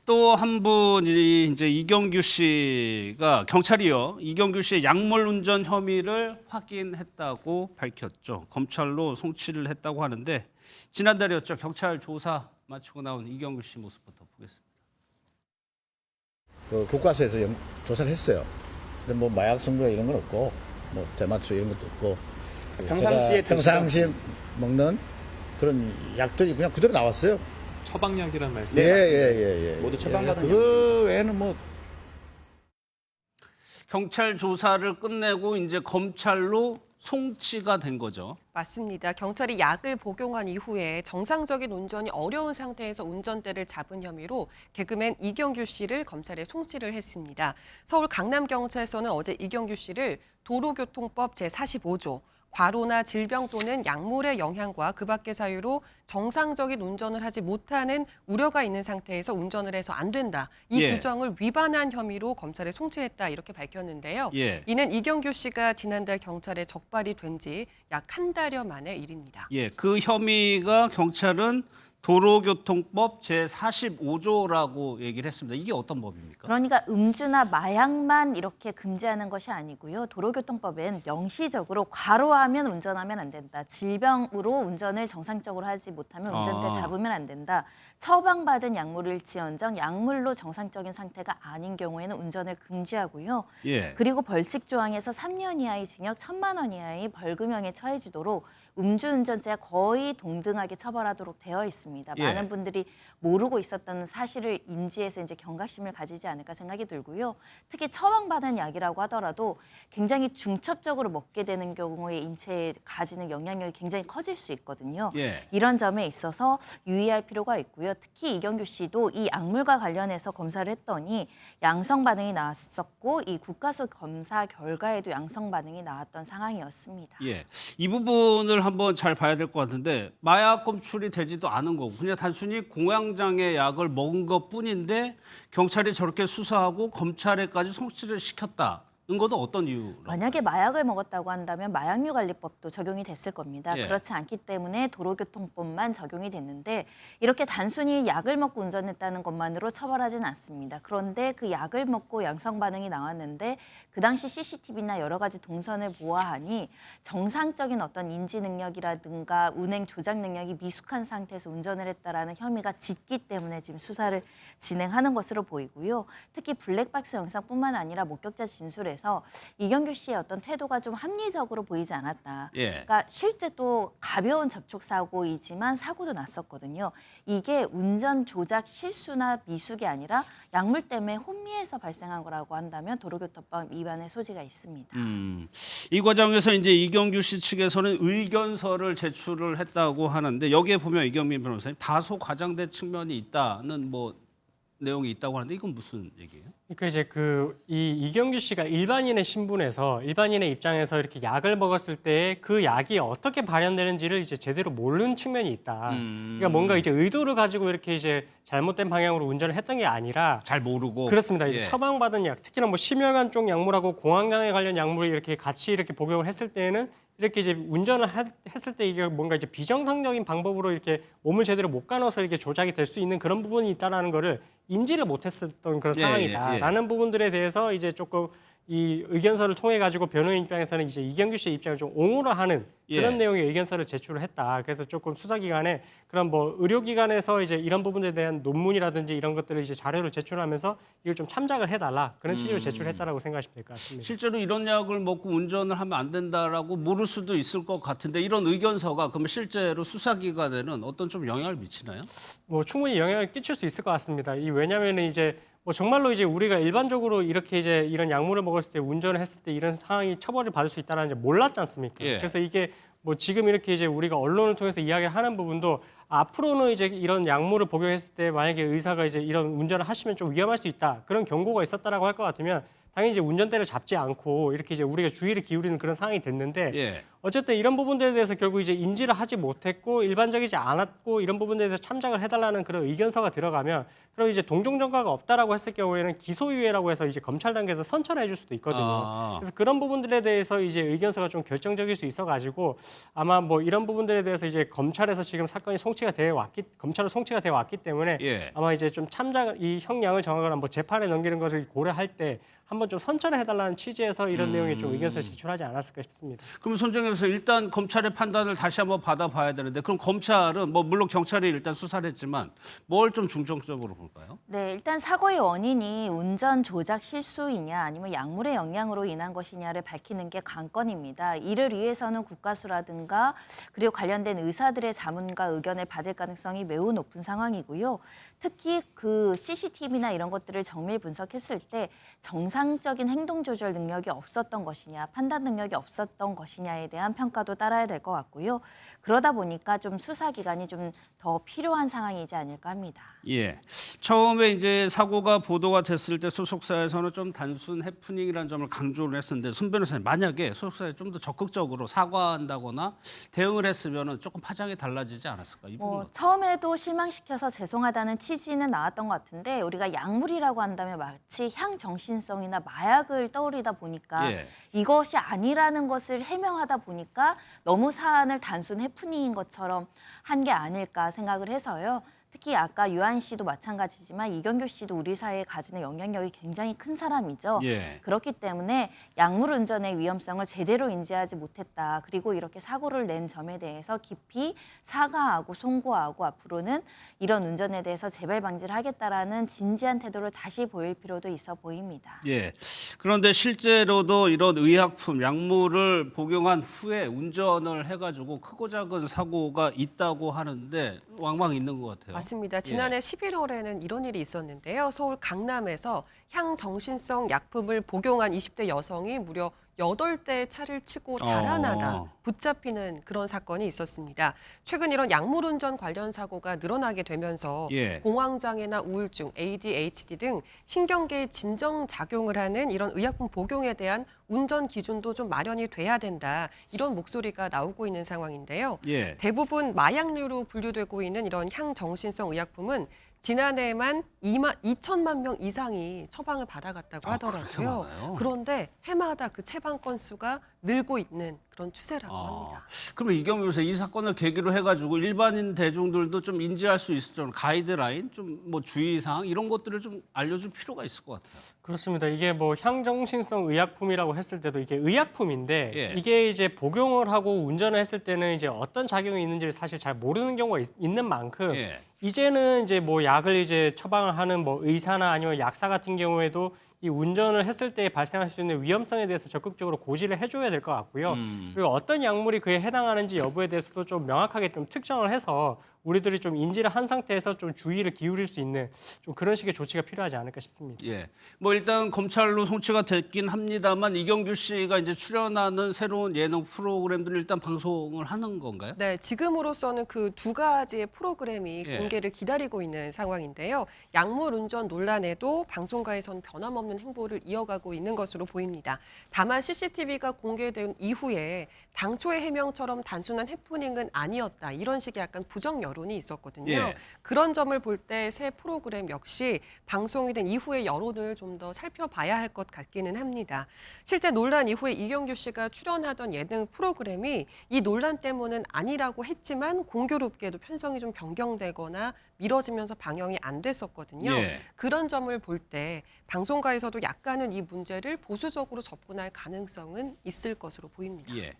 또 한 분이 이제 이경규 씨가 경찰이요. 이경규 씨의 약물 운전 혐의를 확인했다고 밝혔죠. 검찰로 송치를 했다고 하는데 지난달이었죠. 경찰 조사 마치고 나온 이경규 씨 모습부터 보겠습니다. 그 국과수에서 조사를 했어요. 근데 뭐 마약 성분 이런 건 없고, 뭐 대마초 이런 것도 없고. 평상시에 평상시에 먹는 그런 약들이 그냥 그대로 나왔어요. 처방약이란 말씀. 예. 모두 처방받은 그 외에는 뭐 경찰 조사를 끝내고 이제 검찰로 송치가 된 거죠. 맞습니다. 경찰이 약을 복용한 이후에 정상적인 운전이 어려운 상태에서 운전대를 잡은 혐의로 개그맨 이경규 씨를 검찰에 송치를 했습니다. 서울 강남경찰서는 어제 이경규 씨를 도로교통법 제45조 과로나 질병 또는 약물의 영향과 그 밖의 사유로 정상적인 운전을 하지 못하는 우려가 있는 상태에서 운전을 해서 안 된다. 이 예. 규정을 위반한 혐의로 검찰에 송치했다 이렇게 밝혔는데요. 예. 이는 이경규 씨가 지난달 경찰에 적발이 된 지 약 한 달여 만의 일입니다. 예, 그 혐의가 경찰은 도로교통법 제45조라고 얘기를 했습니다. 이게 어떤 법입니까? 그러니까 음주나 마약만 이렇게 금지하는 것이 아니고요. 도로교통법엔 명시적으로 과로하면 운전하면 안 된다. 질병으로 운전을 정상적으로 하지 못하면 운전대 잡으면 안 된다. 처방받은 약물일지언정 약물로 정상적인 상태가 아닌 경우에는 운전을 금지하고요. 예. 그리고 벌칙 조항에서 3년 이하의 징역 1,000만 원 이하의 벌금형에 처해지도록 음주운전죄와 거의 동등하게 처벌하도록 되어 있습니다. 예. 많은 분들이 모르고 있었던 사실을 인지해서 이제 경각심을 가지지 않을까 생각이 들고요. 특히 처방받은 약이라고 하더라도 굉장히 중첩적으로 먹게 되는 경우에 인체에 가지는 영향력이 굉장히 커질 수 있거든요. 예. 이런 점에 있어서 유의할 필요가 있고요. 특히 이경규 씨도 이 약물과 관련해서 검사를 했더니 양성 반응이 나왔었고 이 국가수 검사 결과에도 양성 반응이 나왔던 상황이었습니다. 예, 이 부분을 한번 잘 봐야 될 것 같은데 마약 검출이 되지도 않은 거고 그냥 단순히 공황장애 약을 먹은 것뿐인데 경찰이 저렇게 수사하고 검찰에까지 송치를 시켰다는 것도 어떤 이유로? 만약에 마약을 먹었다고 한다면 마약류관리법도 적용이 됐을 겁니다. 예. 그렇지 않기 때문에 도로교통법만 적용이 됐는데 이렇게 단순히 약을 먹고 운전했다는 것만으로 처벌하지는 않습니다. 그런데 그 약을 먹고 양성 반응이 나왔는데 그 당시 CCTV나 여러 가지 동선을 보아하니 정상적인 어떤 인지 능력이라든가 운행 조작 능력이 미숙한 상태에서 운전을 했다라는 혐의가 짙기 때문에 지금 수사를 진행하는 것으로 보이고요. 특히 블랙박스 영상뿐만 아니라 목격자 진술에서 이경규 씨의 어떤 태도가 좀 합리적으로 보이지 않았다. 예. 그러니까 실제 또 가벼운 접촉 사고이지만 사고도 났었거든요. 이게 운전 조작 실수나 미숙이 아니라 약물 때문에 혼미해서 발생한 거라고 한다면 도로교통법 위반의 소지가 있습니다. 이 과정에서 이제 이경규 씨 측에서는 의견서를 제출을 했다고 하는데 여기에 보면 이경민 변호사님 다소 과장된 측면이 있다는 뭐 내용이 있다고 하는데 이건 무슨 얘기예요? 그러니까 이제 이 이경규 씨가 일반인의 신분에서 일반인의 입장에서 이렇게 약을 먹었을 때 그 약이 어떻게 발현되는지를 이제 제대로 모르는 측면이 있다. 그러니까 뭔가 이제 의도를 가지고 이렇게 이제 잘못된 방향으로 운전을 했던 게 아니라 잘 모르고 그렇습니다. 이제 예. 처방받은 약, 특히나 뭐 심혈관 쪽 약물하고 공황장애 관련 약물을 이렇게 같이 이렇게 복용을 했을 때에는 이렇게 이제 운전을 했을 때 이게 뭔가 이제 비정상적인 방법으로 이렇게 몸을 제대로 못 가눠서 이렇게 조작이 될 수 있는 그런 부분이 있다라는 거를 인지를 못했었던 그런 예, 상황이다라는 부분들에 대해서 이제 조금 이 의견서를 통해 가지고 변호인 입장에서는 이제 이경규 씨의 입장을 좀 옹호를 하는 그런 예. 내용의 의견서를 제출을 했다. 그래서 조금 수사기관에 그런 뭐 의료기관에서 이제 이런 부분에 대한 논문이라든지 이런 것들을 이제 자료를 제출하면서 이걸 좀 참작을 해달라 그런 취지로 제출했다라고 생각하시면 될 것 같습니다. 실제로 이런 약을 먹고 운전을 하면 안 된다라고 모를 수도 있을 것 같은데 이런 의견서가 그러면 실제로 수사기관에는 어떤 좀 영향을 미치나요? 뭐 충분히 영향을 끼칠 수 있을 것 같습니다. 왜냐하면은 이제 뭐 정말로 이제 우리가 일반적으로 이렇게 이제 이런 약물을 먹었을 때 운전을 했을 때 이런 상황이 처벌을 받을 수 있다는 게 몰랐지 않습니까? 예. 그래서 이게 뭐 지금 이렇게 이제 우리가 언론을 통해서 이야기를 하는 부분도 앞으로는 이제 이런 약물을 복용했을 때 만약에 의사가 이제 이런 운전을 하시면 좀 위험할 수 있다 그런 경고가 있었다라고 할 것 같으면 당연히 이제 운전대를 잡지 않고 이렇게 이제 우리가 주의를 기울이는 그런 상황이 됐는데 예. 어쨌든 이런 부분들에 대해서 결국 이제 인지를 하지 못했고 일반적이지 않았고 이런 부분에 대해서 참작을 해달라는 그런 의견서가 들어가면 그럼 이제 동종전과가 없다라고 했을 경우에는 기소유예라고 해서 이제 검찰 단계에서 선처를 해줄 수도 있거든요. 그래서 그런 부분들에 대해서 이제 의견서가 좀 결정적일 수 있어가지고 아마 뭐 이런 부분들에 대해서 이제 검찰에서 지금 사건이 검찰로 송치가 되어 왔기 때문에 예. 아마 이제 좀 이 형량을 정하거나 뭐 재판에 넘기는 것을 고려할 때 한번 좀 선처를 해달라는 취지에서 이런 내용이 좀 의견서를 제출하지 않았을까 싶습니다. 그럼 손정혜에서 일단 검찰의 판단을 다시 한번 받아봐야 되는데 그럼 검찰은 뭐 물론 경찰이 일단 수사를 했지만 뭘 좀 중점적으로 볼까요? 네, 일단 사고의 원인이 운전 조작 실수이냐 아니면 약물의 영향으로 인한 것이냐를 밝히는 게 관건입니다. 이를 위해서는 국가수라든가 그리고 관련된 의사들의 자문과 의견을 받을 가능성이 매우 높은 상황이고요. 특히 그 CCTV나 이런 것들을 정밀 분석했을 때 정상적인 행동 조절 능력이 없었던 것이냐, 판단 능력이 없었던 것이냐에 대한 평가도 따라야 될 것 같고요. 그러다 보니까 좀 수사 기간이 좀 더 필요한 상황이지 않을까 합니다. 예. 처음에 이제 사고가 보도가 됐을 때 소속사에서는 좀 단순 해프닝이라는 점을 강조를 했었는데 손 변호사님 만약에 소속사에 좀 더 적극적으로 사과한다거나 대응을 했으면 조금 파장이 달라지지 않았을까? 이 부분은 어때요? 처음에도 실망시켜서 죄송하다는 취지는 나왔던 것 같은데 우리가 약물이라고 한다면 마치 향정신성이나 마약을 떠올리다 보니까 예. 이것이 아니라는 것을 해명하다 보니까 너무 사안을 단순 해프닝인 것처럼 한 게 아닐까 생각을 해서요. 특히 아까 유한 씨도 마찬가지지만 이경규 씨도 우리 사회에 가지는 영향력이 굉장히 큰 사람이죠. 예. 그렇기 때문에 약물 운전의 위험성을 제대로 인지하지 못했다. 그리고 이렇게 사고를 낸 점에 대해서 깊이 사과하고 송구하고 앞으로는 이런 운전에 대해서 재발 방지를 하겠다라는 진지한 태도를 다시 보일 필요도 있어 보입니다. 예. 그런데 실제로도 이런 의약품, 약물을 복용한 후에 운전을 해가지고 크고 작은 사고가 있다고 하는데 왕왕 있는 것 같아요. 맞습니다. 지난해 11월에는 이런 일이 있었는데요. 서울 강남에서 향정신성 약품을 복용한 20대 여성이 무려 8대의 차를 치고 달아나다 붙잡히는 그런 사건이 있었습니다. 최근 이런 약물 운전 관련 사고가 늘어나게 되면서 예. 공황장애나 우울증, ADHD 등 신경계에 진정작용을 하는 이런 의약품 복용에 대한 운전 기준도 좀 마련이 돼야 된다. 이런 목소리가 나오고 있는 상황인데요. 예. 대부분 마약류로 분류되고 있는 이런 향정신성 의약품은 지난해에만 2천만 명 이상이 처방을 받아갔다고 그렇게 하더라고요. 많아요? 그런데 해마다 그 처방 건수가 늘고 있는 그런 추세라고 합니다. 그러면 이경규 변호사 이 사건을 계기로 해가지고 일반인 대중들도 좀 인지할 수 있을 정도 가이드라인, 좀 뭐 주의사항 이런 것들을 좀 알려줄 필요가 있을 것 같아요. 그렇습니다. 이게 뭐 향정신성 의약품이라고 했을 때도 이게 의약품인데 예. 이게 이제 복용을 하고 운전을 했을 때는 이제 어떤 작용이 있는지를 사실 잘 모르는 경우가 있는 만큼 예. 이제는 이제 뭐 약을 이제 처방을 하는 뭐 의사나 아니면 약사 같은 경우에도 이 운전을 했을 때 발생할 수 있는 위험성에 대해서 적극적으로 고지를 해줘야 될 것 같고요. 그리고 어떤 약물이 그에 해당하는지 여부에 대해서도 좀 명확하게 좀 특정을 해서 우리들이 좀 인지를 한 상태에서 좀 주의를 기울일 수 있는 좀 그런 식의 조치가 필요하지 않을까 싶습니다. 예. 뭐 일단 검찰로 송치가 됐긴 합니다만 이경규 씨가 이제 출연하는 새로운 예능 프로그램들을 일단 방송을 하는 건가요? 네, 지금으로서는 그 두 가지의 프로그램이 예. 공개를 기다리고 있는 상황인데요. 약물 운전 논란에도 방송가에선 변함없는 행보를 이어가고 있는 것으로 보입니다. 다만 CCTV가 공개된 이후에 당초의 해명처럼 단순한 해프닝은 아니었다. 이런 식의 약간 부정 여론이 있었거든요. 예. 그런 점을 볼 때 새 프로그램 역시 방송이 된 이후의 여론을 좀 더 살펴봐야 할 것 같기는 합니다. 실제 논란 이후에 이경규 씨가 출연하던 예능 프로그램이 이 논란 때문은 아니라고 했지만 공교롭게도 편성이 좀 변경되거나 미뤄지면서 방영이 안 됐었거든요. 예. 그런 점을 볼 때 방송가에서도 약간은 이 문제를 보수적으로 접근할 가능성은 있을 것으로 보입니다. 예.